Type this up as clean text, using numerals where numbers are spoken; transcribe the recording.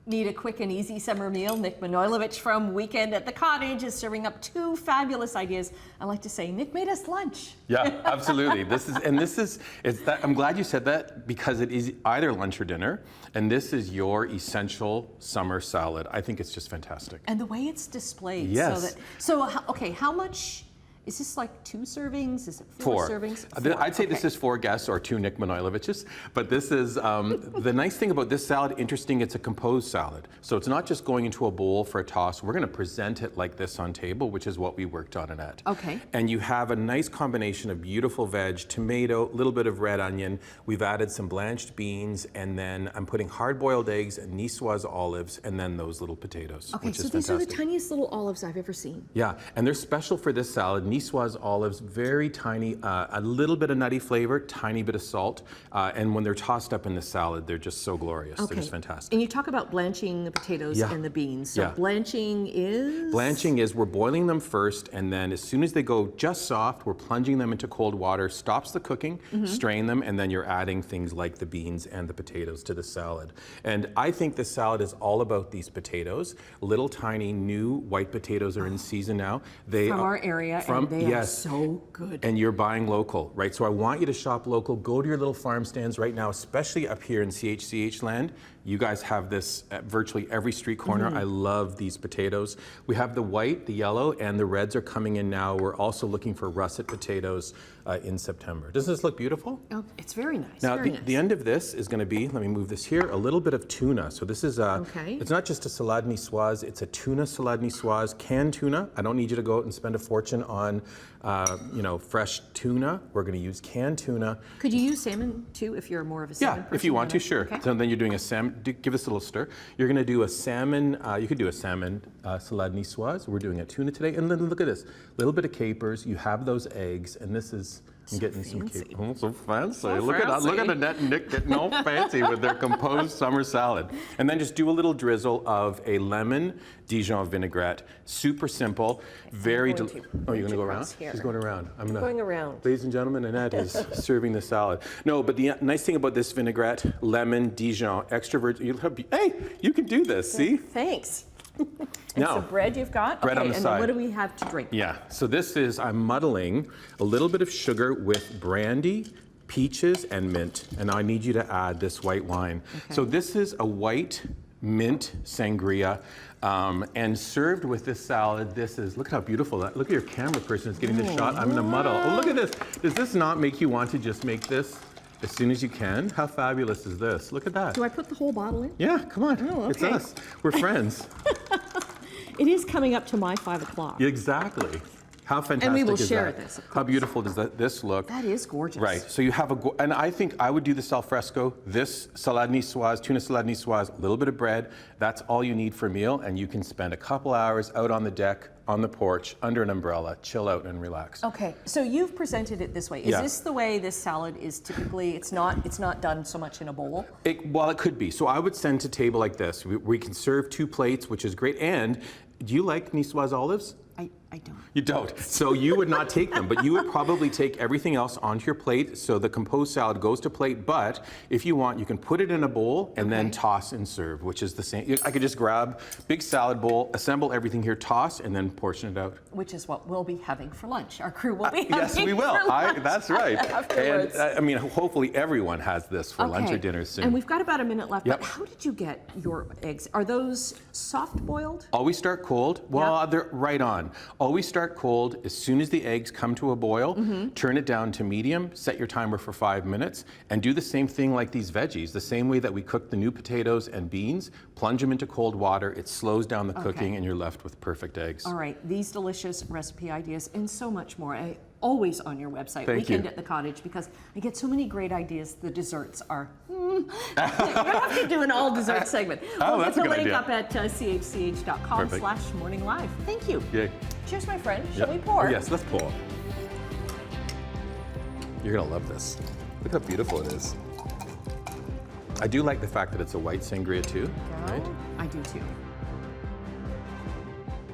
Need a quick and easy summer meal? Nik Manojlovich from Weekend at the Cottage is serving up 2 fabulous ideas. I like to say, Nik made us lunch. Yeah, absolutely. I'm glad you said that because it is either lunch or dinner, and this is your essential summer salad. I think it's just fantastic. And the way it's displayed. Yes. Okay, how much? Is this like 2 servings? Is it 4 servings? 4. I'd say this is 4 guests or 2 Nik Manojloviches. But this is, the nice thing about this salad, interesting, it's a composed salad. So it's not just going into a bowl for a toss. We're going to present it like this on table, which is what we worked on it at. Okay. And you have a nice combination of beautiful veg, tomato, a little bit of red onion. We've added some blanched beans, and then I'm putting hard-boiled eggs and niçoise olives, and then those little potatoes, okay, which is these fantastic. are the tiniest little olives I've ever seen. Yeah, and they're special for this salad. Niçoise olives, very tiny, a little bit of nutty flavor, tiny bit of salt, and when they're tossed up in the salad, they're just so glorious. Okay. They're just fantastic. And you talk about blanching the potatoes and the beans. So blanching is? Blanching is we're boiling them first, and then as soon as they go just soft, we're plunging them into cold water, stops the cooking, strain them, and then you're adding things like the beans and the potatoes to the salad. And I think this salad is all about these potatoes. Little tiny new white potatoes are in season now. They from our area, and they are so good. And you're buying local, right? So I want you to shop local. Go to your little farm stands right now, especially up here in CHCH land. You guys have this at virtually every street corner. I love these potatoes. We have the white, the yellow, and the reds are coming in now. We're also looking for russet potatoes in September. Doesn't this look beautiful? Oh, it's very nice. Now, very nice. the end of this is going to be, let me move this here, a little bit of tuna. So this is it's not just a salade niçoise, it's a tuna salade niçoise, canned tuna. I don't need you to go out and spend a fortune on, fresh tuna. We're going to use canned tuna. Could you use salmon too if you're more of a salmon person? If you want to, sure. Okay. So then you're doing a salmon, give us a little stir. You're going to do a salmon, you could do a salmon salade niçoise. We're doing a tuna today. And then look at this, a little bit of capers. You have those eggs, and this is, I'm getting some capers. Oh, so fancy. So look at Annette and Nik getting all fancy with their composed summer salad. And then just do a little drizzle of a lemon Dijon vinaigrette. Super simple, very Oh, you're going to go around? Here. She's going around. I'm going around. Ladies and gentlemen, Annette is serving the salad. No, but the nice thing about this vinaigrette, lemon Dijon, extra virgin, hey, you can do this, see? Thanks. And Now, so bread you've got? bread on the and side. Then what do we have to drink? Yeah, so this is, I'm muddling a little bit of sugar with brandy, peaches, and mint. And I need you to add this white wine. Okay. So this is a white mint sangria. And served with this salad, this is, look at how beautiful that, look at your camera person is getting this shot. I'm in a muddle. Oh, look at this. Does this not make you want to just make this as soon as you can? How fabulous is this? Look at that. Do I put the whole bottle in? Yeah, come on. Oh, okay. It's us. We're friends. It is coming up to my 5 o'clock. Exactly. How fantastic and we will is share that? this. How beautiful does this look? That is gorgeous. Right. So you have and I think I would do this al fresco. This salade niçoise, tuna salade niçoise, a little bit of bread. That's all you need for a meal, and you can spend a couple hours out on the deck, on the porch, under an umbrella, chill out and relax. Okay. So you've presented it this way. Is this the way this salad is typically? It's not done so much in a bowl. Well, it could be. So I would send to table like this. We can serve 2 plates, which is great. And do you like niçoise olives? I don't. You don't. So you would not take them, but you would probably take everything else onto your plate. So the composed salad goes to plate, but if you want, you can put it in a bowl and then toss and serve, which is the same. I could just grab big salad bowl, assemble everything here, toss, and then portion it out. Which is what we'll be having for lunch. Our crew will be having yes, we will. For lunch That's right. Afterwards. And I mean, hopefully everyone has this for lunch or dinner soon. And we've got about a minute left, but how did you get your eggs? Are those soft boiled? Always start cold. Well, they're right on. Always start cold. As soon as the eggs come to a boil, turn it down to medium, set your timer for 5 minutes, and do the same thing like these veggies. The same way that we cook the new potatoes and beans, plunge them into cold water, it slows down the cooking, and you're left with perfect eggs. All right, these delicious recipe ideas and so much more. Always on your website, Thank Weekend you. at the Cottage, because I get so many great ideas. The desserts are, you have to do an all dessert segment. Oh, we'll that's get a the good link idea. up at chch.com/morninglive. Thank you. Yay. Cheers, my friend. Shall we pour? Oh, yes, let's pour. You're gonna love this. Look how beautiful it is. I do like the fact that it's a white sangria too, right? I do too.